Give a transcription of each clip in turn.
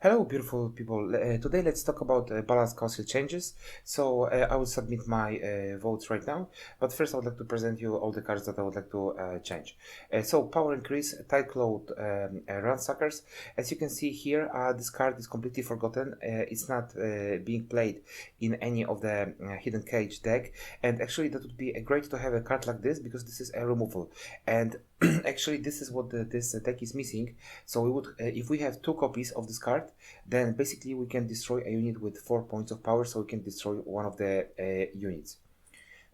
Hello, beautiful people. Today, let's talk about balance council changes. So, I will submit my votes right now. But first, I would like to present you all the cards that I would like to change. So, power increase, tight cloth, ransackers. As you can see here, this card is completely forgotten. It's not being played in any of the hidden cage deck. And actually, that would be great to have a card like this because this is a removal. And actually, this is what this deck is missing. So, we would, if we have two copies of this card, then basically we can destroy a unit with 4 points of power, so we can destroy one of the units.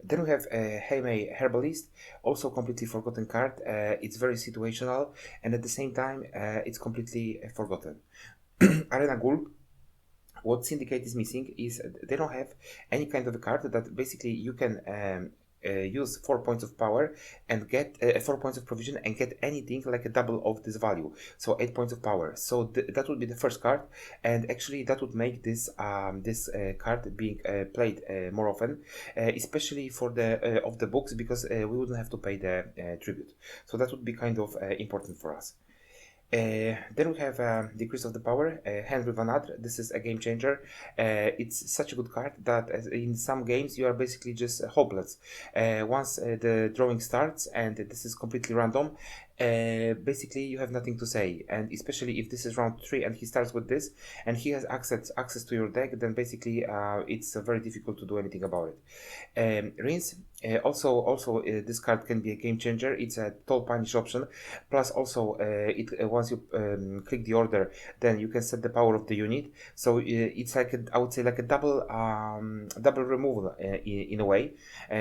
Then we have Heimei Herbalist, also completely forgotten card. It's very situational, and at the same time, it's completely forgotten. Arena Ghoul. What Syndicate is missing is they don't have any kind of a card that basically you can use 4 points of power and get 4 points of provision and get anything like a double of this value, so 8 points of power. So that would be the first card, and actually that would make this card being played more often, especially for the of the books, because we wouldn't have to pay the tribute. So that would be kind of important for us. Then we have Decrease of the Power, Henry Van Adr. This is a game changer. It's such a good card that in some games you are basically just hopeless. Once the drawing starts, and this is completely random, basically you have nothing to say. And especially if this is round 3 and he starts with this and he has access to your deck, then basically it's very difficult to do anything about it. Rinse. Also, this card can be a game changer. It's a tall punish option. Plus, also, once you click the order, then you can set the power of the unit. So it's like I would say like a double removal in a way,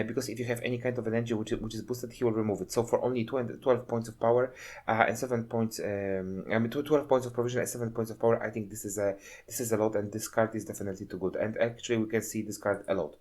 because if you have any kind of an engine which is boosted, he will remove it. So for only 12 points of power and 7 points, 12 points of provision and 7 points of power, I think this is a lot, and this card is definitely too good. And actually, we can see this card a lot.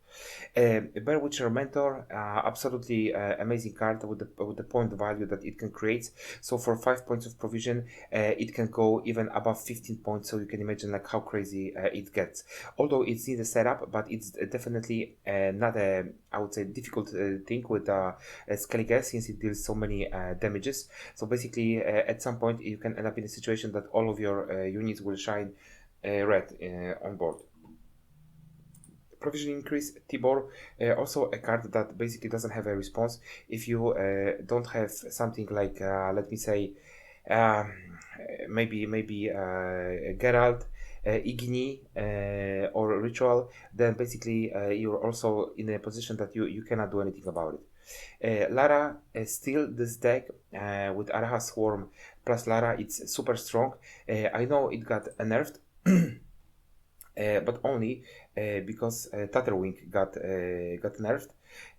Bear Witcher Mentor, absolutely amazing card with the point value that it can create. So for 5 points of provision, it can go even above 15 points. So you can imagine like how crazy it gets. Although it's needs a setup, but it's definitely not a, I would say, difficult thing with skellige, since it deals so many damages. So basically, at some point you can end up in a situation that all of your units will shine red on board. Provision increase, Tibor, also a card that basically doesn't have a response. If you don't have something like, let me say, um, maybe Geralt, Igni, or Ritual, then basically you're also in a position that you cannot do anything about it. Lara, still this deck with Araha Swarm plus Lara, it's super strong. I know it got nerfed. But only because Tatterwing got nerfed,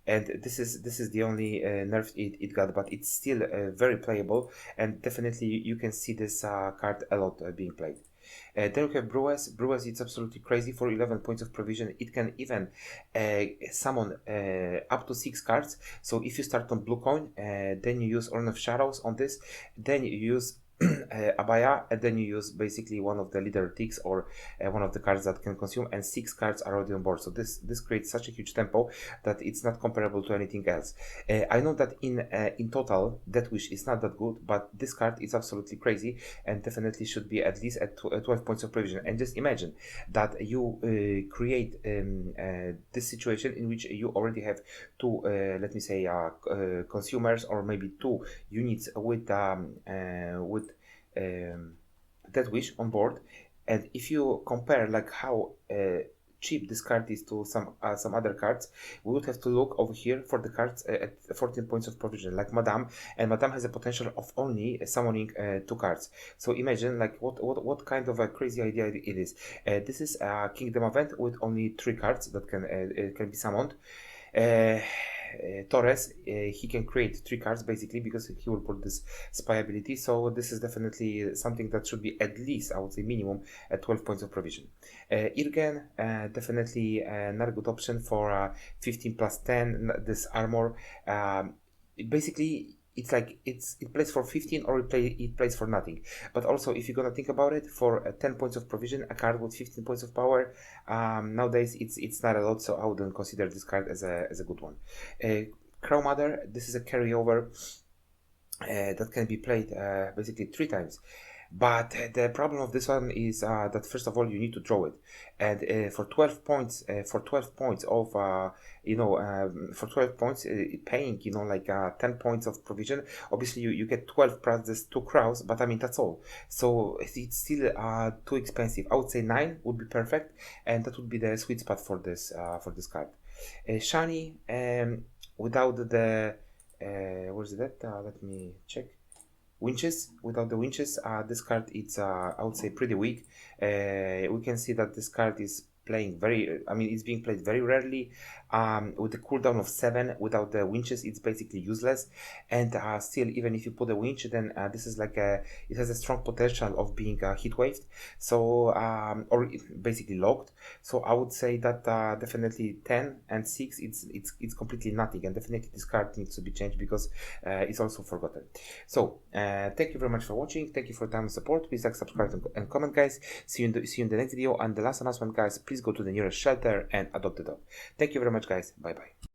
and this is the only nerf it got, but it's still very playable, and definitely you can see this card a lot being played. Then we have Brewers. Brewers, it's absolutely crazy. For 11 points of provision, it can even summon up to 6 cards. So if you start on Blue Coin, then you use Urn of Shadows on this, then you use Abaya, and then you use basically one of the leader ticks or one of the cards that can consume, and 6 cards are already on board. So this creates such a huge tempo that it's not comparable to anything else. I know that in total Death Wish is not that good, but this card is absolutely crazy and definitely should be at least at 12 points of provision. And just imagine that you create this situation in which you already have two, let me say, consumers, or maybe 2 units with Death Wish on board, and if you compare like how cheap this card is to some other cards, we would have to look over here for the cards at 14 points of provision, like Madame, and Madame has a potential of only summoning 2 cards. So imagine like what kind of a crazy idea it is. This is a Kingdom event with only 3 cards that can be summoned. Torres, he can create 3 cards basically because he will put this spy ability. So this is definitely something that should be at least, I would say, minimum at 12 points of provision. Irgen, definitely not a good option for 15 plus 10. This armor, basically it's like it plays for 15 or it plays for nothing. But also, if you're gonna think about it, for 10 points of provision, a card with 15 points of power, nowadays it's not a lot, so I wouldn't consider this card as a good one. Crow Mother, this is a carryover that can be played basically 3 times. But the problem of this one is that first of all you need to draw it, and for 12 points, for 12 points of for 12 points, paying 10 points of provision. Obviously you get 12 plus this 2 crowns, but I mean that's all. So it's still too expensive. I would say 9 would be perfect, and that would be the sweet spot for this card. Shiny, without the where's that? Let me check. Winches. Without the winches, this card it's I would say pretty weak. We can see that this card is playing very, I mean it's being played very rarely. With the cooldown of 7, without the winches it's basically useless, and still even if you put a winch, then this is like it has a strong potential of being heat waved, so or basically locked. So I would say that definitely 10 and 6 it's completely nothing, and definitely this card needs to be changed because it's also forgotten. So thank you very much for watching. Thank you for your time and support. Please like, subscribe, and comment, guys. See you in the next video. And the last announcement, guys, please go to the nearest shelter and adopt a dog. Thank you very much, guys. Bye bye.